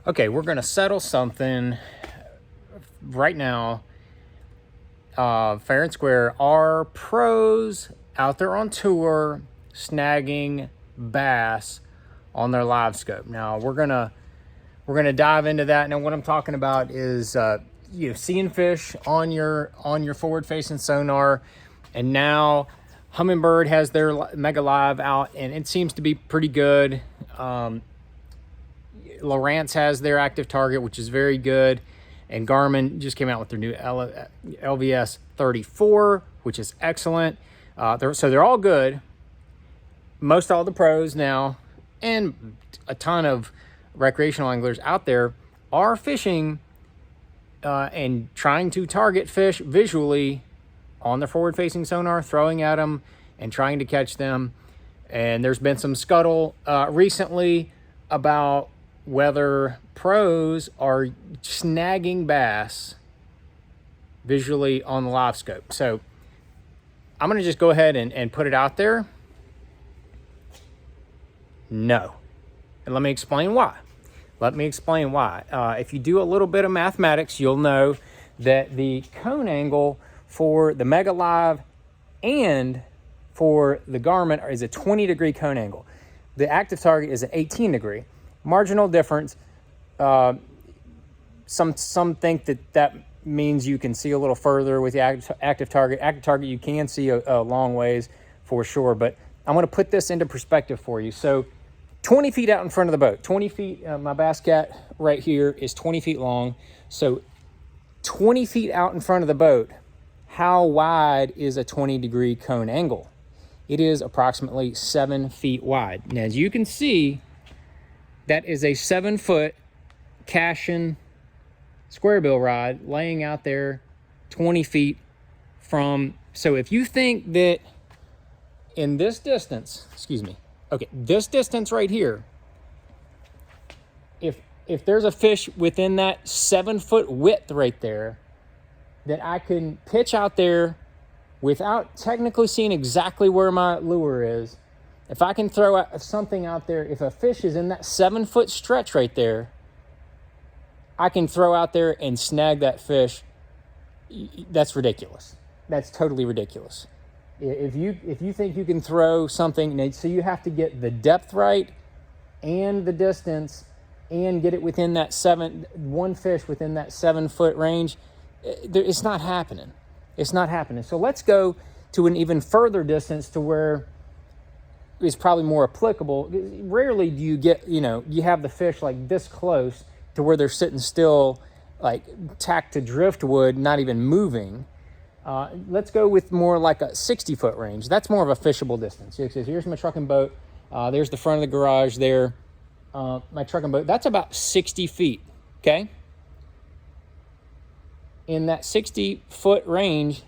Okay, we're going to settle something right now. Fair and square. Are pros out there on tour snagging bass on their Livescope? Now we're gonna dive into that. Now what I'm talking about is seeing fish on your forward facing sonar, and now Humminbird has their Mega Live out, and it seems to be pretty good. Lowrance has their active target, which is very good. And Garmin just came out with their new LVS 34, which is excellent. So they're all good. Most all the pros now, and a ton of recreational anglers out there are fishing and trying to target fish visually on their forward-facing sonar, throwing at them and trying to catch them. And there's been some scuttle recently about whether pros are snagging bass visually on the Livescope. So I'm going to just go ahead and put it out there. No. And let me explain why. If you do a little bit of mathematics, you'll know that the cone angle for the Mega Live and for the Garmin is a 20-degree cone angle. The active target is an 18-degree. Marginal difference. Some think that means you can see a little further with the active target. Active target you can see a long ways for sure, but I'm going to put this into perspective for you. So 20 feet out in front of the boat, 20 feet, my Bass Cat right here is 20 feet long. So 20 feet out in front of the boat, how wide is a 20-degree cone angle? It is approximately 7 feet wide. Now, as you can see, that is a 7-foot Cashin square bill rod laying out there 20 feet from. So if you think that in this distance, this distance right here, if there's a fish within that 7-foot width right there that I can pitch out there without technically seeing exactly where my lure is, if I can throw out something out there, if a fish is in that 7-foot stretch right there, I can throw out there and snag that fish. That's ridiculous. That's totally ridiculous. If you think you can throw something, so you have to get the depth right and the distance and get it within that one fish within that 7-foot range, it's not happening. It's not happening. So let's go to an even further distance to where is probably more applicable. Rarely do you get, you have the fish like this close to where they're sitting still, like tacked to driftwood, not even moving. Let's go with more like a 60-foot range. That's more of a fishable distance. So here's my truck and boat. There's the front of the garage there. My truck and boat, that's about 60 feet, okay? In that 60-foot range,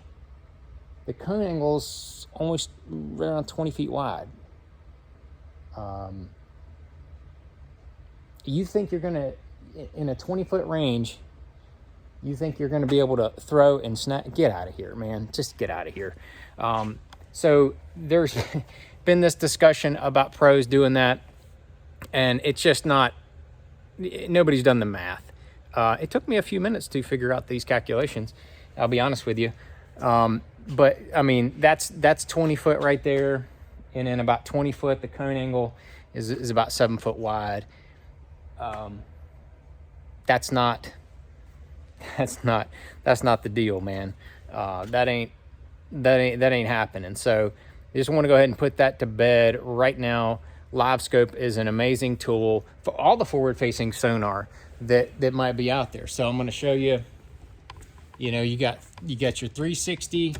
the cone angle's almost right around 20 feet wide. You think you're going to, in a 20-foot range, you think you're going to be able to throw and snag? Get out of here, man. Just get out of here. So there's been this discussion about pros doing that, and it's just not, nobody's done the math. It took me a few minutes to figure out these calculations, I'll be honest with you. But I mean, that's 20 foot right there. And then about 20 foot, the cone angle is about 7 foot wide. That's not the deal, man. That ain't happening. So I just want to go ahead and put that to bed right now. Livescope is an amazing tool for all the forward-facing sonar that might be out there. So I'm going to show you. You got your 360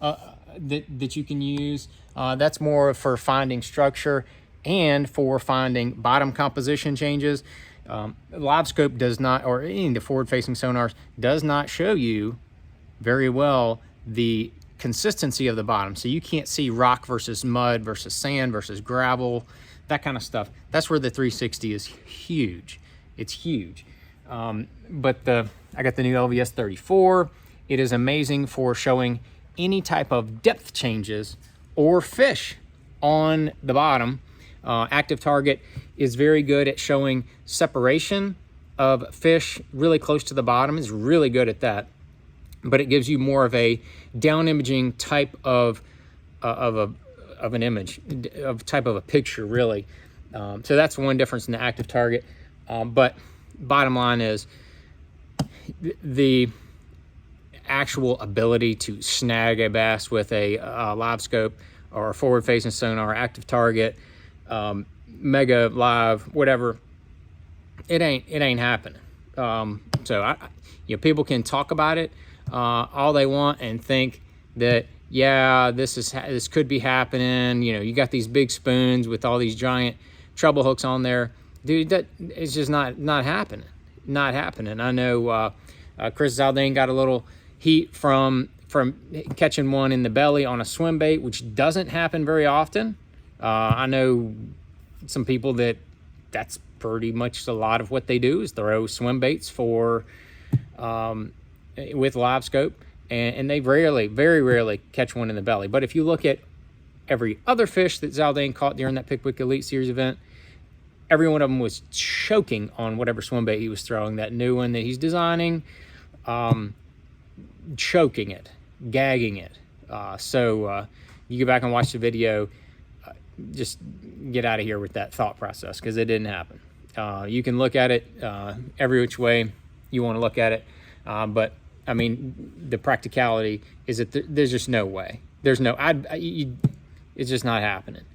that you can use. That's more for finding structure and for finding bottom composition changes. Livescope does not, or any of the forward-facing sonars, does not show you very well the consistency of the bottom. So you can't see rock versus mud versus sand versus gravel, that kind of stuff. That's where the 360 is huge. It's huge. But I got the new LVS 34. It is amazing for showing any type of depth changes or fish on the bottom. Active target is very good at showing separation of fish really close to the bottom is really good at that, but it gives you more of a down imaging type of an image, of type of a picture, really. So that's one difference in the active target. But bottom line is the actual ability to snag a bass with a Livescope or a forward-facing sonar, active target, mega live, whatever. It ain't happening. So people can talk about it all they want and think that, yeah, this could be happening. You got these big spoons with all these giant treble hooks on there, dude. That it's just not happening. Not happening. I know Chris Zaldane got a little heat from catching one in the belly on a swim bait, which doesn't happen very often. I know some people that's pretty much a lot of what they do is throw swim baits with Livescope, and they very rarely catch one in the belly. But if you look at every other fish that Zaldane caught during that Pickwick Elite Series event, every one of them was choking on whatever swim bait he was throwing. That new one that he's designing, choking it, gagging it. So you go back and watch the video. Just get out of here with that thought process, because it didn't happen. You can look at it every which way you want to look at it, but I mean, the practicality is that there's just no way. There's no, it's just not happening.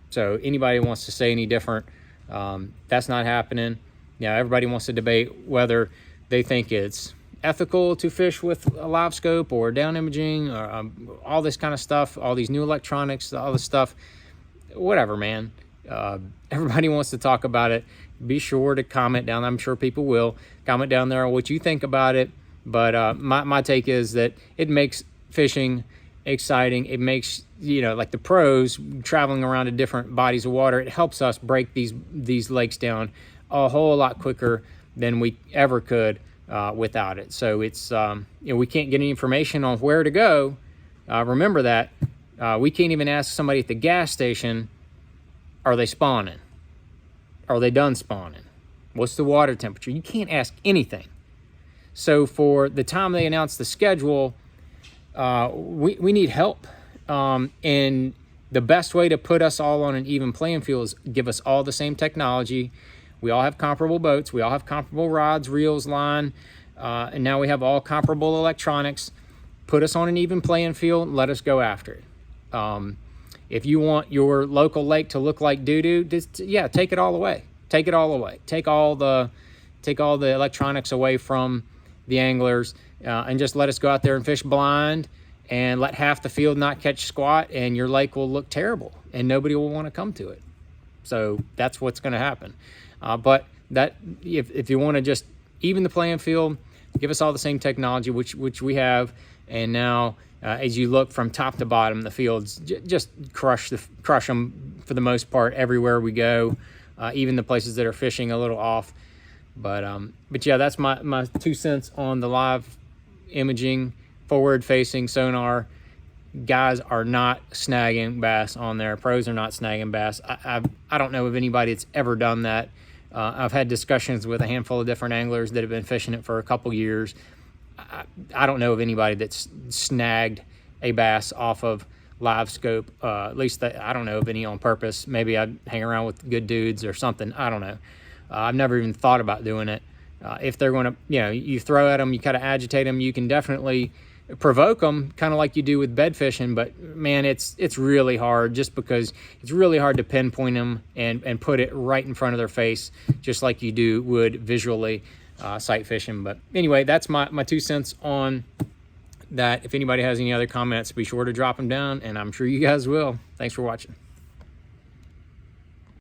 So anybody wants to say any different, that's not happening. Everybody wants to debate whether they think it's ethical to fish with a Livescope or down imaging, or all this kind of stuff, all these new electronics, all this stuff, whatever, man. Everybody wants to talk about it. Be sure to comment down. I'm sure people will comment down there on what you think about it. But my take is that it makes fishing exciting. It makes, like the pros traveling around to different bodies of water, it helps us break these lakes down a whole lot quicker than we ever could without it. So it's, we can't get any information on where to go. Remember that. We can't even ask somebody at the gas station, are they spawning? Are they done spawning? What's the water temperature? You can't ask anything. So for the time they announce the schedule, we need help. And the best way to put us all on an even playing field is give us all the same technology. We all have comparable boats. We all have comparable rods, reels, line. And now we have all comparable electronics. Put us on an even playing field. Let us go after it. If you want your local lake to look like doo-doo, take it all away. Take it all away. Take all the electronics away from the anglers, and just let us go out there and fish blind, and let half the field not catch squat, and your lake will look terrible and nobody will want to come to it. So that's what's going to happen. But that if you want to just even the playing field, give us all the same technology, which we have. And now as you look from top to bottom, the fields just crush them for the most part everywhere we go, even the places that are fishing a little off. But yeah, that's my 2 cents on the live imaging forward facing sonar. Guys are not snagging bass on there. Pros are not snagging bass. I don't know of anybody that's ever done that. I've had discussions with a handful of different anglers that have been fishing it for a couple years. I don't know of anybody that's snagged a bass off of Livescope. At least I don't know of any on purpose. Maybe I'd hang around with good dudes or something. I don't know. I've never even thought about doing it. If they're going to, you throw at them, you kind of agitate them, you can definitely provoke them, kind of like you do with bed fishing. But man, it's really hard, just because it's really hard to pinpoint them and put it right in front of their face, just like you would visually sight fishing. But anyway, that's my 2 cents on that. If anybody has any other comments, be sure to drop them down, and I'm sure you guys will. Thanks for watching.